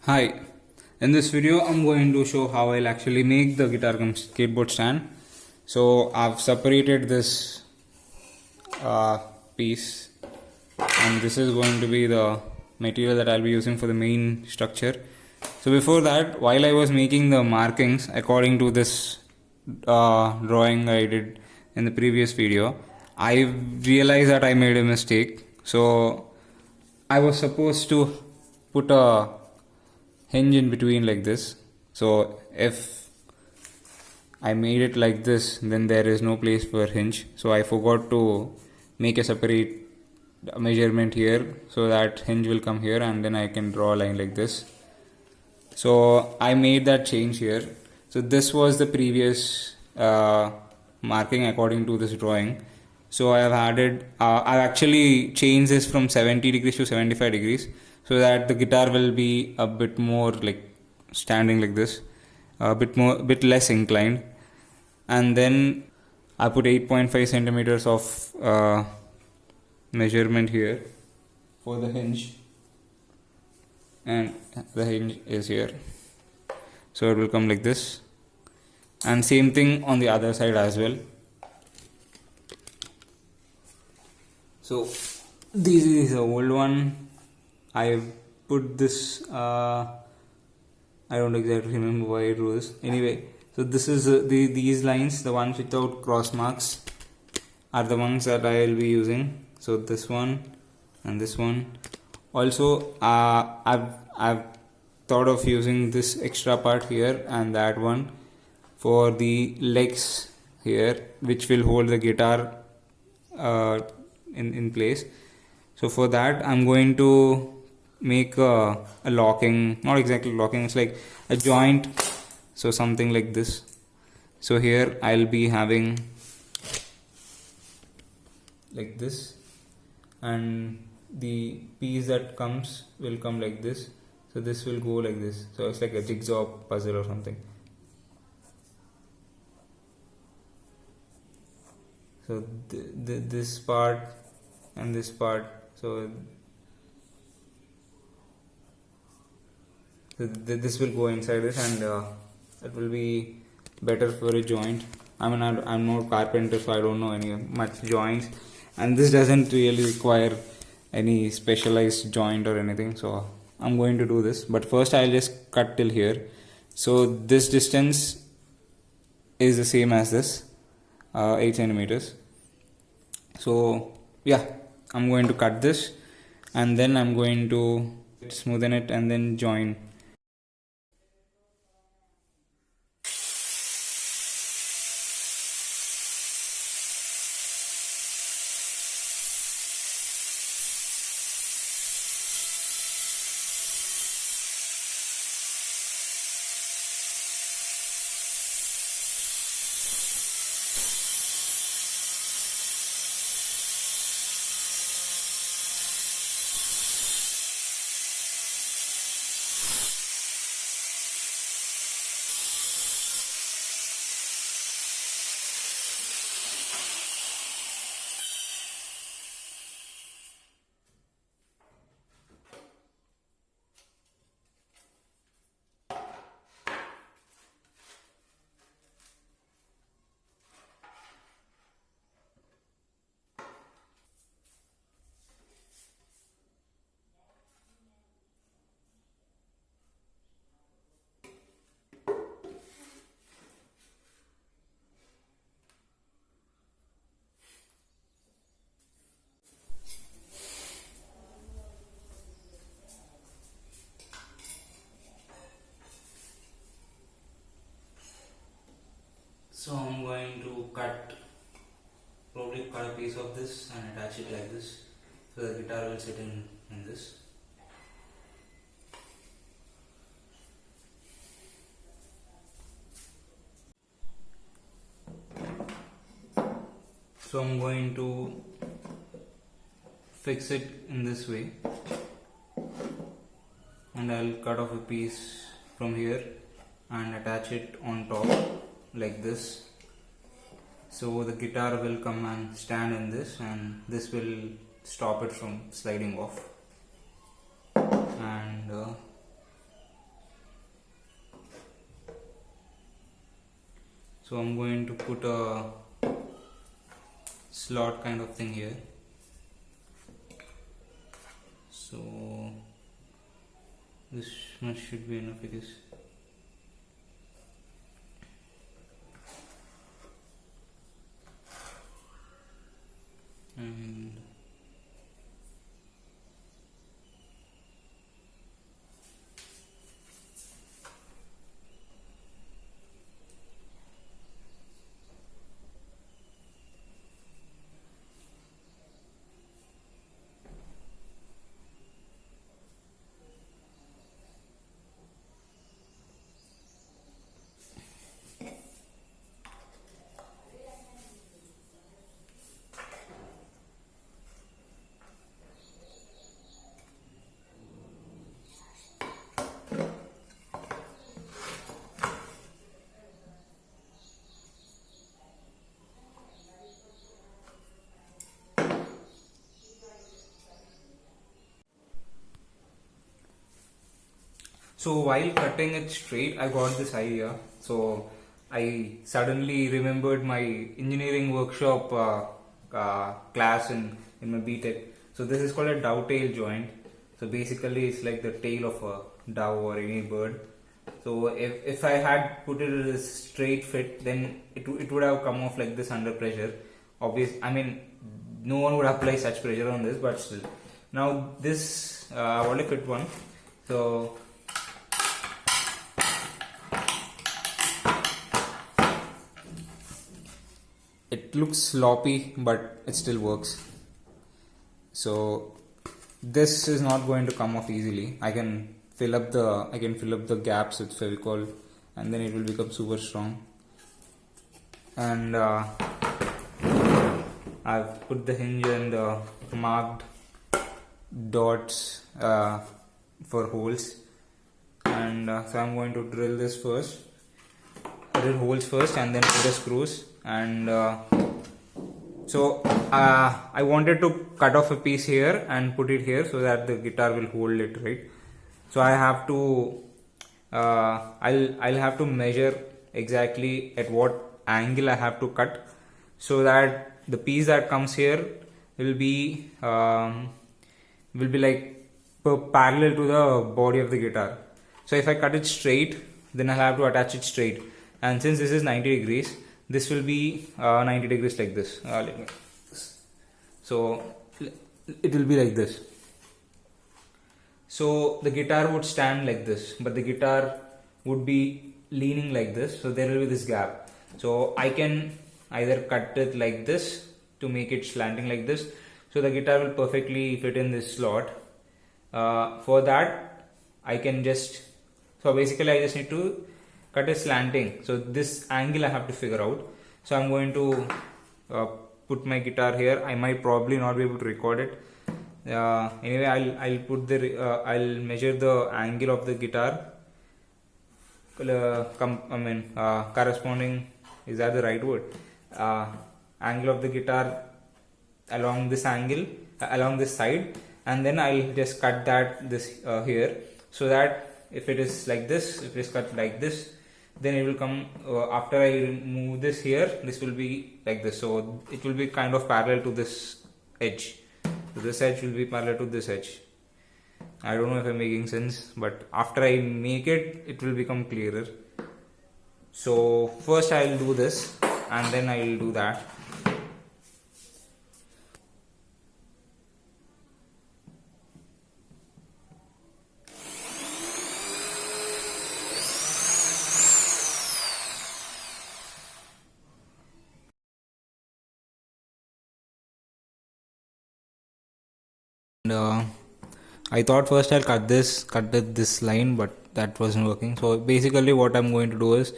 Hi, in this video I'm going to show how I'll actually make the guitar cum skateboard stand. So I've separated this piece, and this is going to be the material that I'll be using for the main structure. So before that, while I was making the markings according to this drawing I did in the previous video, I realized that I made a mistake. So I was supposed to put a hinge in between like this. So if I made it like this, then there is no place for hinge. So I forgot to make a separate measurement here, so that hinge will come here and then I can draw a line like this. So I made that change here. So this was the previous marking according to this drawing. So I have added, I've actually changed this from 70 degrees to 75 degrees, so that the guitar will be a bit more like standing like this, a bit less inclined. And then I put 8.5 centimeters of measurement here for the hinge, and the hinge is here, so it will come like this. And same thing on the other side as well. So this is the old one. I put this, I don't exactly remember why I drew this. Anyway, so this is these lines, the ones without cross marks, are the ones that I will be using. So this one and this one. Also, I've thought of using this extra part here and that one for the legs here, which will hold the guitar in place. So for that, I'm going to make a locking, not exactly locking, it's like a joint, so something like this. So here I'll be having like this, and the piece that comes will come like this. So this will go like this, so it's like a jigsaw puzzle or something. So this part and this part, so this will go inside this, and it will be better for a joint. I mean, I'm not carpenter, so I don't know any much joints, and this doesn't really require any specialized joint or anything. So I'm going to do this, but first I'll just cut till here. So this distance is the same as this, 8 centimeters. So yeah, I'm going to cut this, and then I'm going to smoothen it and then join. So I'm going to probably cut a piece of this and attach it like this, so the guitar will sit in this. So I'm going to fix it in this way, and I'll cut off a piece from here and attach it on top like this. So the guitar will come and stand in this, and this will stop it from sliding off. And So I'm going to put a slot kind of thing here. So this much should be enough, I guess. And so while cutting it straight, I got this idea. So I suddenly remembered my engineering workshop class in my BTech. So this is called a dovetail joint. So basically it's like the tail of a dove or any bird. So if I had put it as a straight fit, then it would have come off like this under pressure. I mean, no one would apply such pressure on this, but still. Now this I've already fit one. So it looks sloppy, but it still works. So this is not going to come off easily. I can fill up the gaps with Fevicol, and then it will become super strong. And I've put the hinge and marked dots for holes, and so I'm going to drill holes first, and then put the screws. And so I wanted to cut off a piece here and put it here so that the guitar will hold it, right? So I have to I'll have to measure exactly at what angle I have to cut, so that the piece that comes here will be like parallel to the body of the guitar. So if I cut it straight, then I'll have to attach it straight, and since this is 90 degrees, this will be 90 degrees like this. So it will be like this. So the guitar would stand like this, but the guitar would be leaning like this, so there will be this gap. So I can either cut it like this to make it slanting like this, so the guitar will perfectly fit in this slot. For that, I just need to cut it slanting. So this angle I have to figure out. So I'm going to put my guitar here. I might probably not be able to record it. Anyway, I'll measure the angle of the guitar. Corresponding, is that the right word? Angle of the guitar along this angle, along this side, and then I'll just cut this here, so that if it is like this, if it is cut like this, then it will come after I remove this here, this will be like this. So it will be kind of parallel to this edge. So this edge will be parallel to this edge. I don't know if I'm making sense, but after I make it, it will become clearer. So first I'll do this, and then I'll do that. And I thought first I'll cut this line, but that wasn't working. So basically what I'm going to do is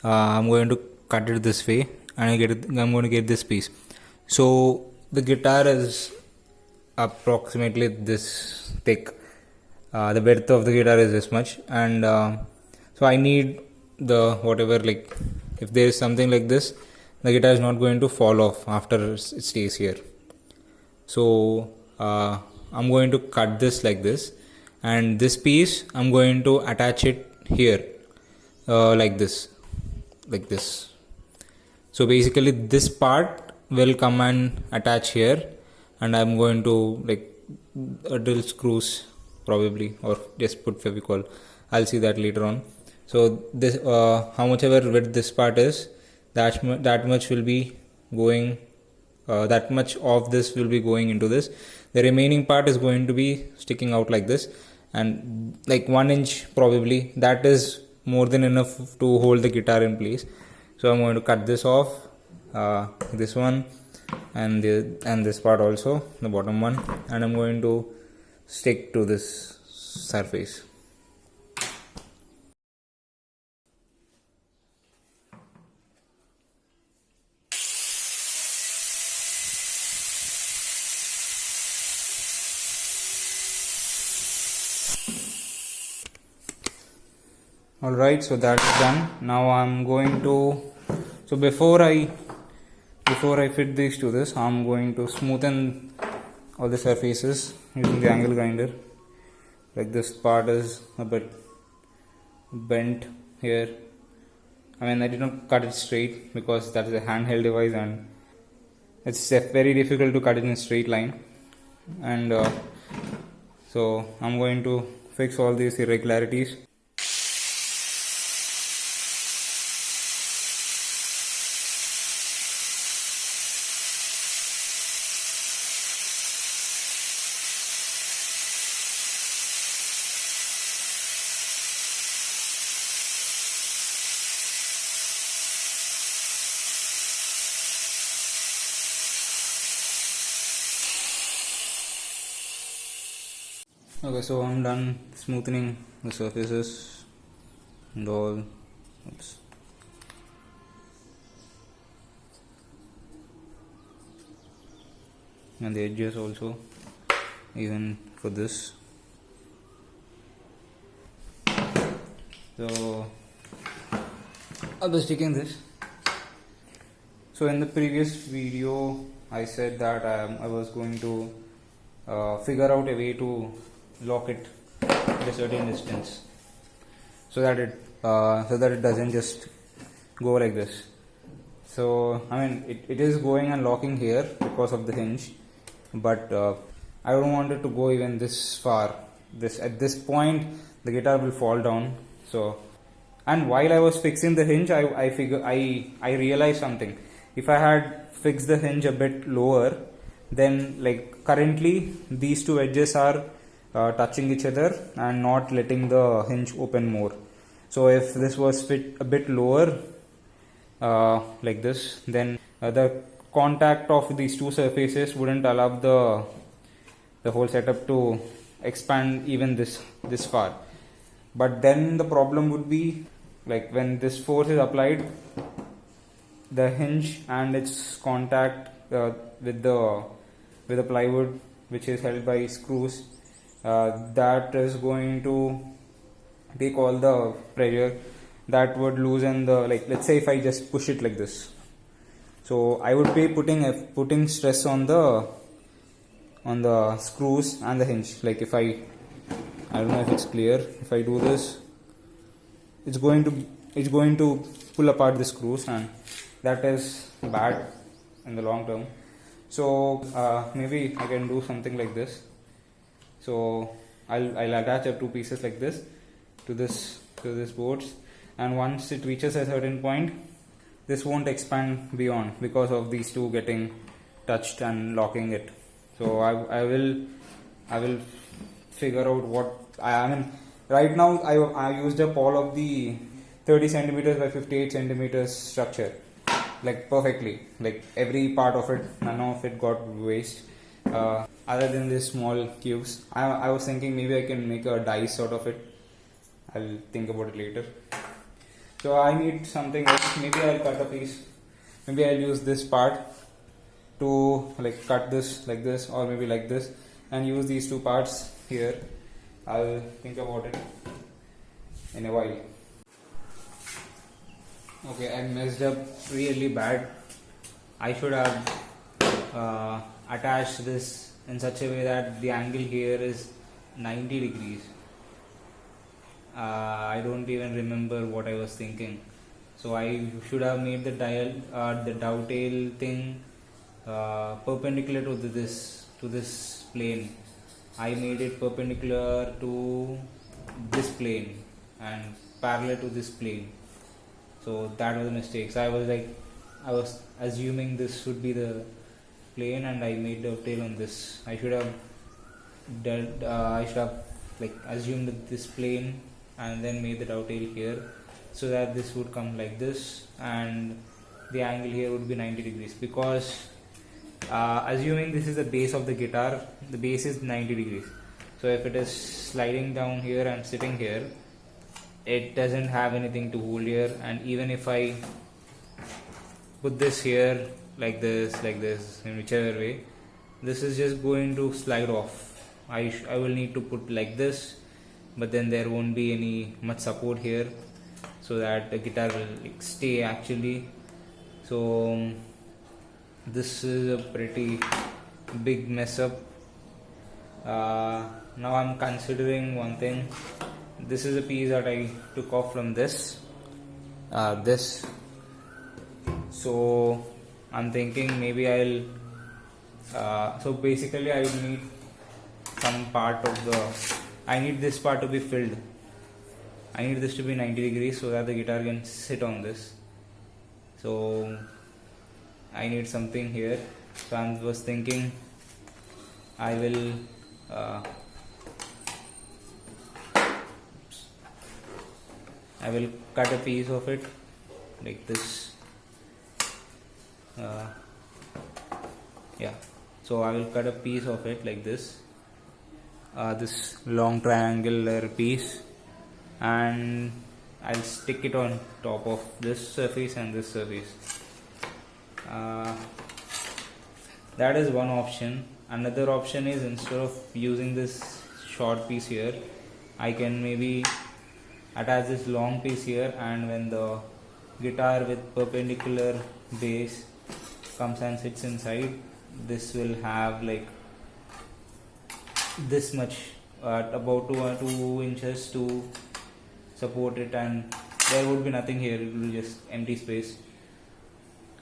I'm going to cut it this way, and I'm going to get this piece. So the guitar is approximately this thick. The width of the guitar is this much, and so I need the whatever, like if there is something like this, the guitar is not going to fall off after it stays here. So I'm going to cut this like this, and this piece I'm going to attach it here like this. So basically this part will come and attach here, and I'm going to like drill screws probably, or just put Fevicol. I'll see that later on. So this how much ever width this part is, that much will be going, that much of this will be going into this. The remaining part is going to be sticking out like this, and like 1 inch probably, that is more than enough to hold the guitar in place. So I'm going to cut this off, this one, and this part also, the bottom one, and I'm going to stick to this surface. Alright, so that's done. Now I'm going to, so before I fit these to this, I'm going to smoothen all the surfaces using the angle grinder. Like this part is a bit bent here. I mean, I did not cut it straight because that is a handheld device and it's very difficult to cut it in a straight line. And so I'm going to fix all these irregularities. Okay, so I'm done smoothing the surfaces and all. Oops. And the edges also, even for this. So I'll be sticking this. So in the previous video I said that I was going to figure out a way to lock it at a certain distance so that it doesn't just go like this. So I mean it is going and locking here because of the hinge, but I don't want it to go even this far. At this point the guitar will fall down. So, and while I was fixing the hinge, I realized something. If I had fixed the hinge a bit lower, then like currently these two edges are touching each other and not letting the hinge open more. So if this was fit a bit lower like this, then the contact of these two surfaces wouldn't allow the whole setup to expand even this far. But then the problem would be like when this force is applied, the hinge and its contact with the plywood, which is held by screws, that is going to take all the pressure. That would loosen the, like let's say if I just push it like this, so I would be putting stress on the screws and the hinge. Like if I don't know if it's clear, if I do this, it's going to pull apart the screws, and that is bad in the long term. So maybe I can do something like this. So I'll attach up two pieces like this to this boards, and once it reaches a certain point, this won't expand beyond because of these two getting touched and locking it. So I will figure out what I mean. Right now I used up all of the 30 centimeters by 58 centimeters structure, like perfectly, like every part of it, none of it got waste, other than these small cubes. I was thinking maybe I can make a dice out of it. I'll think about it later. So I need something else. Maybe I'll cut a piece. Maybe I'll use this part to like cut this like this, or maybe like this, and use these two parts here. I'll think about it in a while. Okay, I messed up really bad. I should have attached this in such a way that the angle here is 90 degrees. I don't even remember what I was thinking. So I should have made the dovetail thing perpendicular to this plane. I made it perpendicular to this plane and parallel to this plane. So that was a mistake. So I was assuming this should be the plane, and I made dovetail on this. I should have assumed this plane and then made the dovetail here, so that this would come like this, and the angle here would be 90 degrees, because assuming this is the base of the guitar, the base is 90 degrees. So if it is sliding down here and sitting here, it doesn't have anything to hold here. And even if I put this here like this, in whichever way, this is just going to slide off. I will need to put like this, but then there won't be any much support here, so that the guitar will stay actually. So this is a pretty big mess up. Now I'm considering one thing. This is a piece that I took off from this. So I'm thinking maybe so basically I will need some part of I need this part to be filled. I need this to be 90 degrees so that the guitar can sit on this. So I need something here. So I was thinking I will cut a piece of it like this. So I will cut a piece of it like this. This long triangular piece, and I'll stick it on top of this surface and this surface. That is one option. Another option is, instead of using this short piece here, I can maybe attach this long piece here, and when the guitar with perpendicular base comes and sits inside, this will have like this much, about 2 inches to support it, and there would be nothing here. It will be just empty space,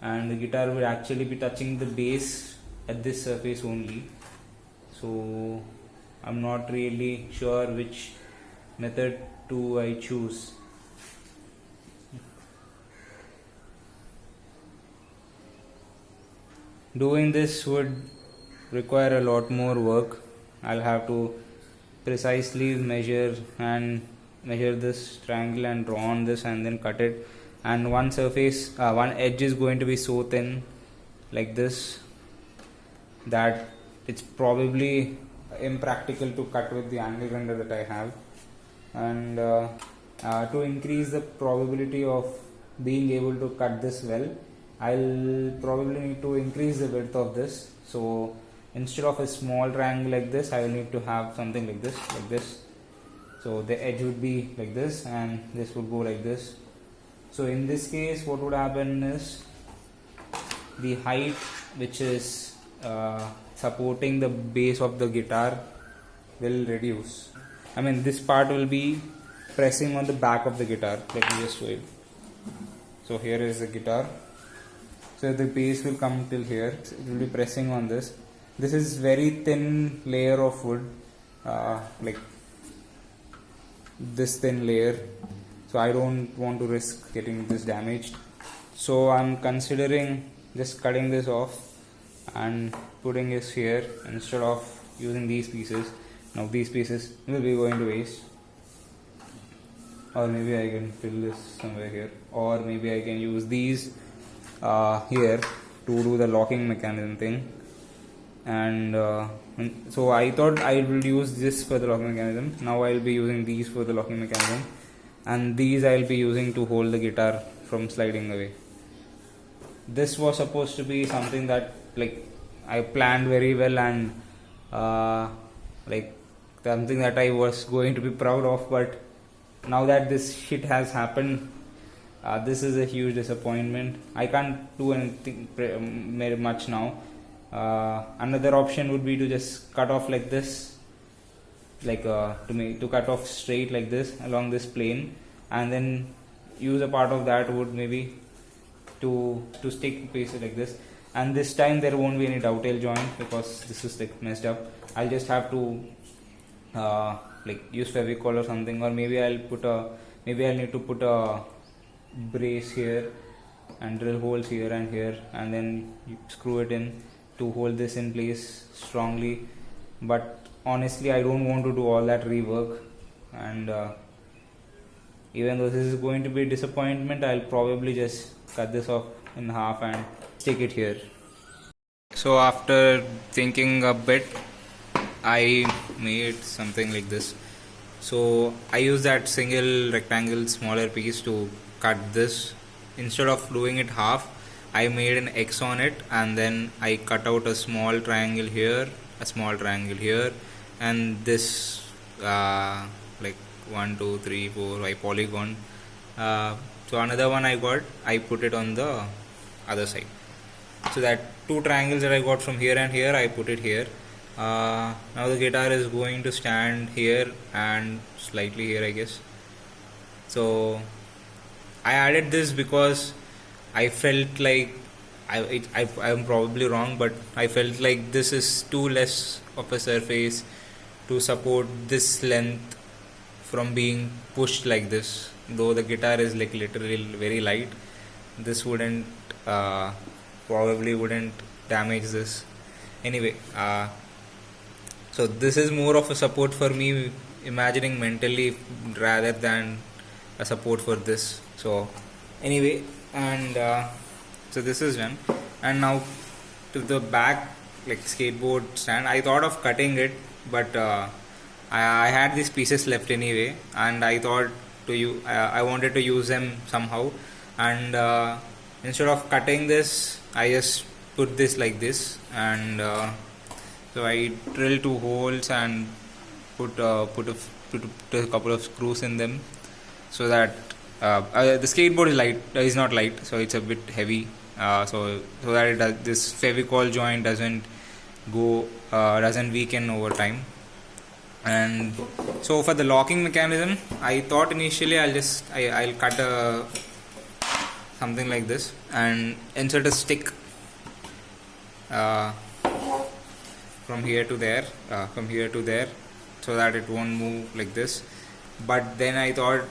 and the guitar will actually be touching the bass at this surface only. So I'm not really sure which method do I choose. Doing this would require a lot more work. I'll have to precisely measure this triangle and draw on this and then cut it. And one edge is going to be so thin like this that it's probably impractical to cut with the angle grinder that I have. And to increase the probability of being able to cut this well, I'll probably need to increase the width of this. So instead of a small triangle like this, I will need to have something like this. So the edge would be like this, and this would go like this. So in this case, what would happen is the height which is supporting the base of the guitar will reduce. I mean, this part will be pressing on the back of the guitar. Let me just show you. So here is the guitar. So the base will come till here. It will be pressing on this. This is very thin layer of wood, like this thin layer. So I don't want to risk getting this damaged. So I'm considering just cutting this off and putting this here instead of using these pieces. Now these pieces will be going to waste. Or maybe I can fill this somewhere here. Or maybe I can use these here to do the locking mechanism thing. And so I thought I will use this for the locking mechanism. Now I will be using these for the locking mechanism, and these I will be using to hold the guitar from sliding away. This was supposed to be something that like I planned very well, and like something that I was going to be proud of, but now that this shit has happened, this is a huge disappointment. I can't do anything very much now. Another option would be to just cut off like this, like to cut off straight like this along this plane, and then use a part of that wood maybe to stick the piece like this. And this time there won't be any dovetail joint because this is like messed up. I'll just have to like use Fevicol or something, or maybe I'll need to put a brace here and drill holes here and here, and then screw it in to hold this in place strongly. But honestly, I don't want to do all that rework, and even though this is going to be a disappointment, I'll probably just cut this off in half and stick it here. So after thinking a bit, I made something like this. So I used that single rectangle smaller piece to cut this. Instead of doing it half, I made an X on it, and then I cut out a small triangle here, a small triangle here, and this like 1 2 3 4 5 polygon. So another one I put it on the other side. So that 2 triangles that I got from here and here, I put it here. Now the guitar is going to stand here and slightly here, I guess. So I added this because I felt like I'm probably wrong, but I felt like this is too less of a surface to support this length from being pushed like this. Though the guitar is like literally very light, this probably wouldn't damage this. Anyway, so this is more of a support for me imagining mentally rather than a support for this. So anyway, and so this is done. And now to the back like skateboard stand, I thought of cutting it, but I had these pieces left anyway, and I thought I wanted to use them somehow, and instead of cutting this, I just put this like this, and so I drilled 2 holes and put a couple of screws in them, so that the skateboard is not light, so it's a bit heavy, so that this Fevicol joint doesn't weaken over time. And so for the locking mechanism, I thought initially I'll cut something like this and insert a stick from here to there, so that it won't move like this. But then I thought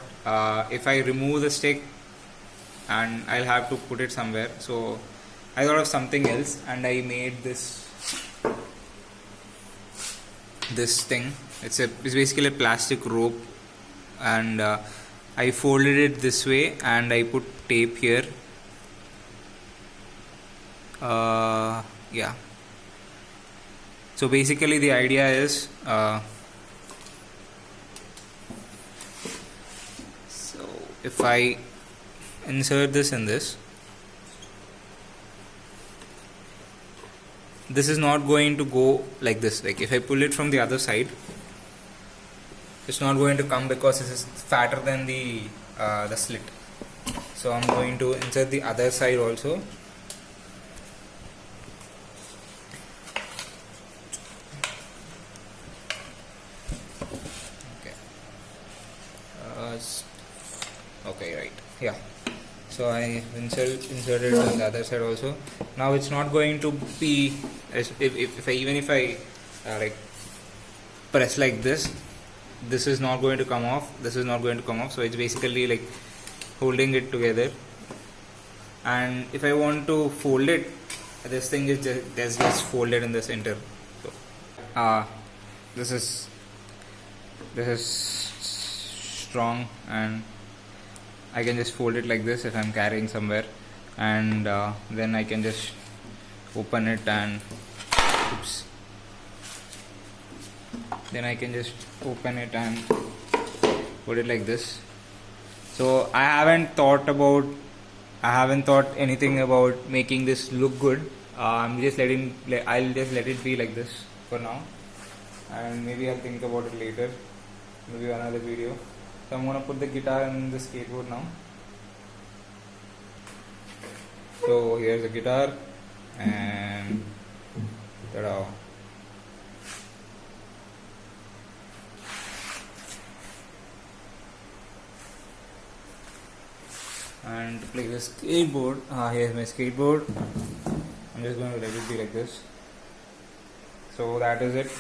if I remove the stick, and I'll have to put it somewhere, so I thought of something else, and I made this thing. It's basically a plastic rope, and I folded it this way, and I put tape here. Yeah. So basically the idea is so if I insert this in this is not going to go like this. Like if I pull it from the other side, it's not going to come because this is fatter than the slit. So I'm going to insert the other side also. Okay, right, yeah. So I inserted on the other side also. Now it's not going to be if I like press like this is not going to come off. This is not going to come off. So it's basically like holding it together. And if I want to fold it, this thing is just folded in the center. So this is strong, and I can just fold it like this if I'm carrying somewhere, and then I can just open it and then I can just open it and put it like this. So I haven't thought anything about making this look good. I'll just let it be like this for now, and maybe I'll think about it later, maybe another video. So I'm gonna put the guitar in the skateboard now. So here's the guitar, and ta-da. And to play the skateboard, here's my skateboard. I'm just going to let it be like this. So that is it.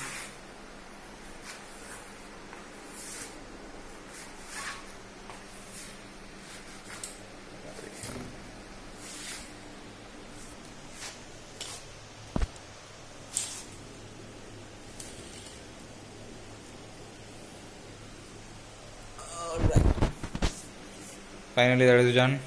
Finally, that is done.